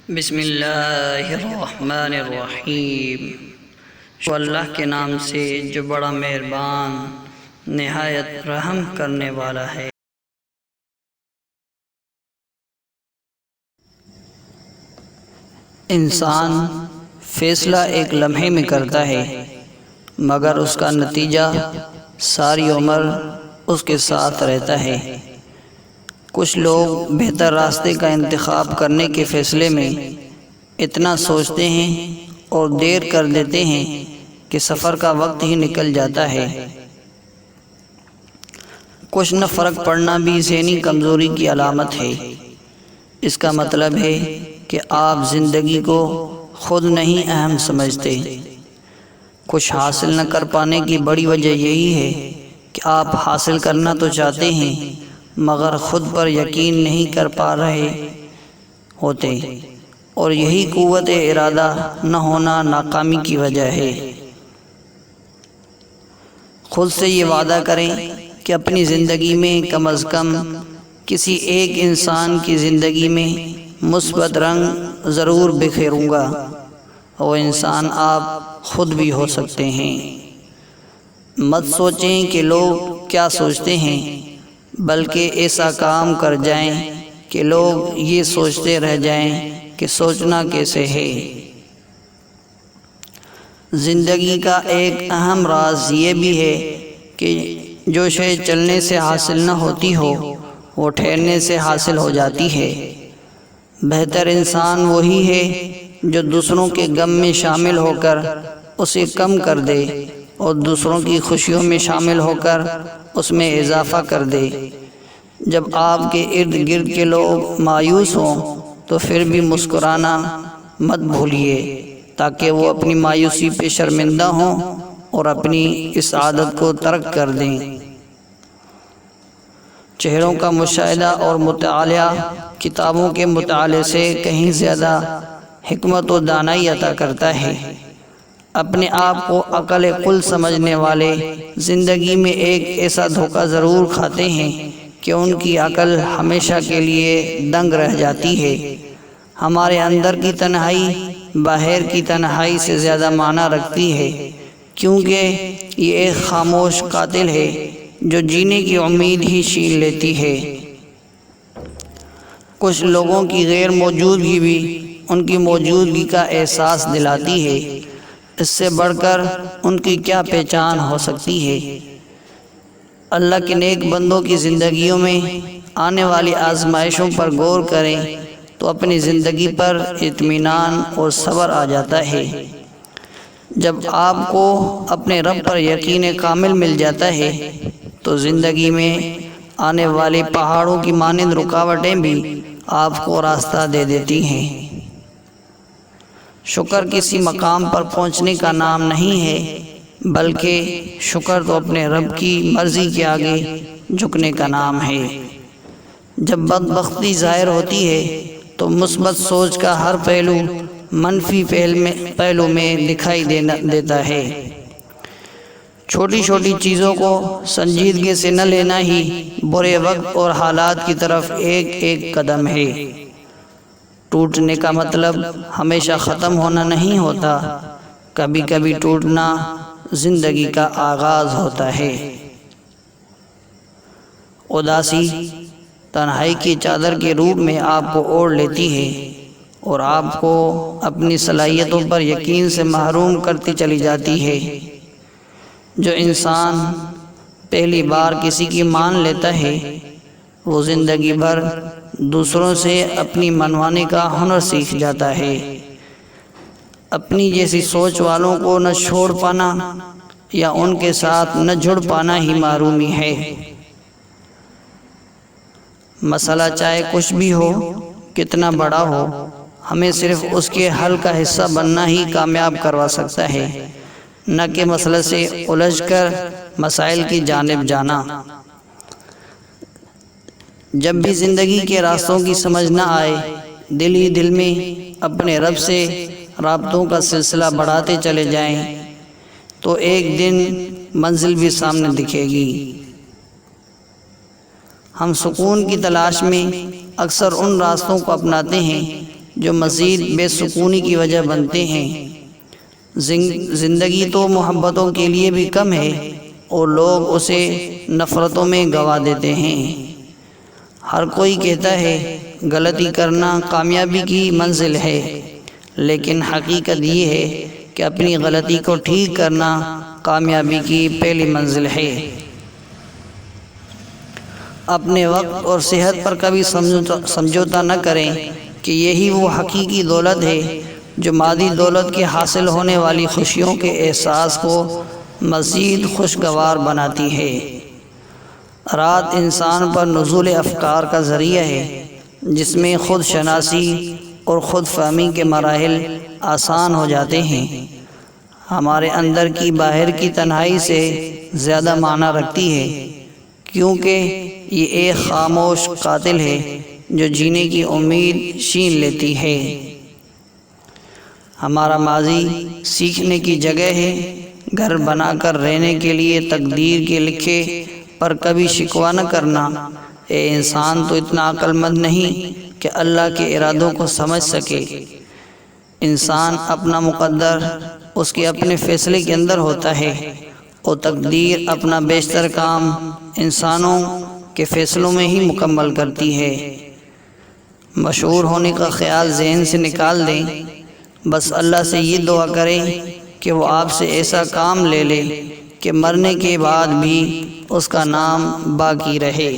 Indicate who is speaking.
Speaker 1: بسم اللہ الرحمن الرحیم، اللہ کے نام سے جو بڑا مہربان نہایت رحم کرنے والا ہے۔ انسان فیصلہ ایک لمحے میں کرتا ہے، مگر اس کا نتیجہ ساری عمر اس کے ساتھ رہتا ہے۔ کچھ لوگ بہتر راستے کا انتخاب کرنے کے فیصلے میں اتنا سوچتے ہیں اور دیر کر دیتے ہیں کہ سفر کا وقت ہی نکل جاتا ہے۔ کچھ نہ فرق پڑنا بھی ذہنی کمزوری کی علامت ہے۔ اس کا مطلب ہے کہ آپ زندگی کو خود نہیں اہم سمجھتے۔ کچھ حاصل نہ کر پانے کی بڑی وجہ یہی ہے کہ آپ حاصل کرنا تو چاہتے ہیں مگر خود پر یقین نہیں کر پا رہے ہوتے، اور یہی قوت ارادہ نہ ہونا ناکامی کی وجہ ہے۔ خود سے یہ وعدہ کریں کہ اپنی زندگی میں کم از کم کسی ایک انسان کی زندگی میں مثبت رنگ ضرور بکھیروں گا۔ وہ انسان آپ خود بھی ہو سکتے ہیں۔ مت سوچیں کہ لوگ کیا سوچتے ہیں، بلکہ ایسا کام کر جائیں کہ لوگ یہ سوچتے رہ جائیں کہ سوچنا کیسے ہے۔ زندگی کا ایک اہم راز یہ بھی ہے کہ جو شے چلنے سے حاصل نہ ہوتی ہو وہ ٹھہرنے سے حاصل ہو جاتی ہے۔ بہتر انسان وہی ہے جو دوسروں کے غم میں شامل ہو کر اسے کم کر دے اور دوسروں کی خوشیوں میں شامل ہو کر اس میں اضافہ کر دے۔ جب آپ کے ارد گرد کے لوگ مایوس ہوں تو پھر بھی مسکرانا مت بھولیے تاکہ وہ اپنی مایوسی پہ شرمندہ ہوں اور اپنی اس عادت کو ترک کر دیں۔ چہروں کا مشاہدہ اور مطالعہ کتابوں کے مطالعے سے کہیں زیادہ حکمت و دانائی عطا کرتا ہے۔ اپنے آپ کو عقل کل سمجھنے والے زندگی میں ایک ایسا دھوکہ ضرور کھاتے ہیں کہ ان کی عقل ہمیشہ کے لیے دنگ رہ جاتی ہے۔ ہمارے اندر کی تنہائی باہر کی تنہائی سے زیادہ معنی رکھتی ہے، کیونکہ یہ ایک خاموش قاتل ہے جو جینے کی امید ہی چھین لیتی ہے۔ کچھ لوگوں کی غیر موجودگی بھی ان کی موجودگی کا احساس دلاتی ہے۔ اس سے بڑھ کر ان کی کیا پہچان ہو سکتی ہے۔ اللہ کے نیک بندوں کی زندگیوں میں آنے والی آزمائشوں پر غور کریں تو اپنی زندگی پر اطمینان اور صبر آ جاتا ہے۔ جب آپ کو اپنے رب پر یقین کامل مل جاتا ہے تو زندگی میں آنے والے پہاڑوں کی مانند رکاوٹیں بھی آپ کو راستہ دے دیتی ہیں۔ شکر کسی مقام پر پہنچنے کا نام نہیں ہے، بلکہ شکر تو اپنے رب کی مرضی کے آگے جھکنے کا نام ہے۔ جب بدبختی ظاہر ہوتی ہے تو مثبت سوچ کا ہر پہلو منفی پہلو میں دکھائی دیتا ہے۔ چھوٹی چھوٹی چیزوں کو سنجیدگی سے نہ لینا ہی برے وقت اور حالات کی طرف ایک ایک قدم ہے۔ ٹوٹنے کا مطلب ہمیشہ ختم ہونا نہیں ہوتا، کبھی کبھی ٹوٹنا زندگی کا آغاز ہوتا ہے۔ اداسی تنہائی کی چادر کے روپ میں آپ کو اوڑھ لیتی ہے اور آپ کو اپنی صلاحیتوں پر یقین سے محروم کرتی چلی جاتی ہے۔ جو انسان پہلی بار کسی کی مان لیتا ہے وہ زندگی بھر دوسروں سے اپنی منوانے کا ہنر سیکھ جاتا ہے۔ اپنی جیسی سوچ والوں کو نہ چھوڑ پانا یا ان کے ساتھ نہ جڑ پانا ہی محرومی ہے۔ مسئلہ چاہے کچھ بھی ہو، کتنا بڑا ہو، ہمیں صرف اس کے حل کا حصہ بننا ہی کامیاب کروا سکتا ہے، نہ کہ مسئلے سے الجھ کر مسائل کی جانب جانا۔ جب بھی زندگی کے راستوں کی سمجھ نہ آئے، دل ہی دل میں اپنے رب سے رابطوں کا سلسلہ بڑھاتے چلے جائیں تو ایک دن منزل بھی سامنے دکھے گی۔ ہم سکون کی تلاش میں اکثر ان راستوں کو اپناتے ہیں جو مزید بے سکونی کی وجہ بنتے ہیں۔ زندگی تو محبتوں کے لیے بھی کم ہے اور لوگ اسے نفرتوں میں گنوا دیتے ہیں۔ ہر کوئی کہتا ہے غلطی کرنا کامیابی کی منزل ہے، لیکن حقیقت یہ ہے کہ اپنی غلطی کو ٹھیک کرنا کامیابی کی پہلی منزل ہے۔ اپنے وقت اور صحت پر کبھی سمجھوتا نہ کریں کہ یہی وہ حقیقی دولت ہے جو مادی دولت کے حاصل ہونے والی خوشیوں کے احساس کو مزید خوشگوار بناتی ہے۔ رات انسان پر نزول افکار کا ذریعہ ہے، جس میں خود شناسی اور خود فہمی کے مراحل آسان ہو جاتے ہیں۔ ہمارے اندر کی باہر کی تنہائی سے زیادہ معنی رکھتی ہے، کیونکہ یہ ایک خاموش قاتل ہے جو جینے کی امید چھین لیتی ہے۔ ہمارا ماضی سیکھنے کی جگہ ہے، گھر بنا کر رہنے کے لیے تقدیر کے لکھے پر کبھی شکوہ نہ کرنا۔ اے انسان تو اتنا عقل مند نہیں کہ اللہ کے ارادوں کو سمجھ سکے۔ انسان اپنا مقدر اس کے اپنے فیصلے کے اندر ہوتا ہے، اور تقدیر اپنا بیشتر کام انسانوں کے فیصلوں میں ہی مکمل کرتی ہے۔ مشہور ہونے کا خیال ذہن سے نکال دیں، بس اللہ سے یہ دعا کریں کہ وہ آپ سے ایسا کام لے لے کہ مرنے کے بعد بھی اس کا نام باقی رہے۔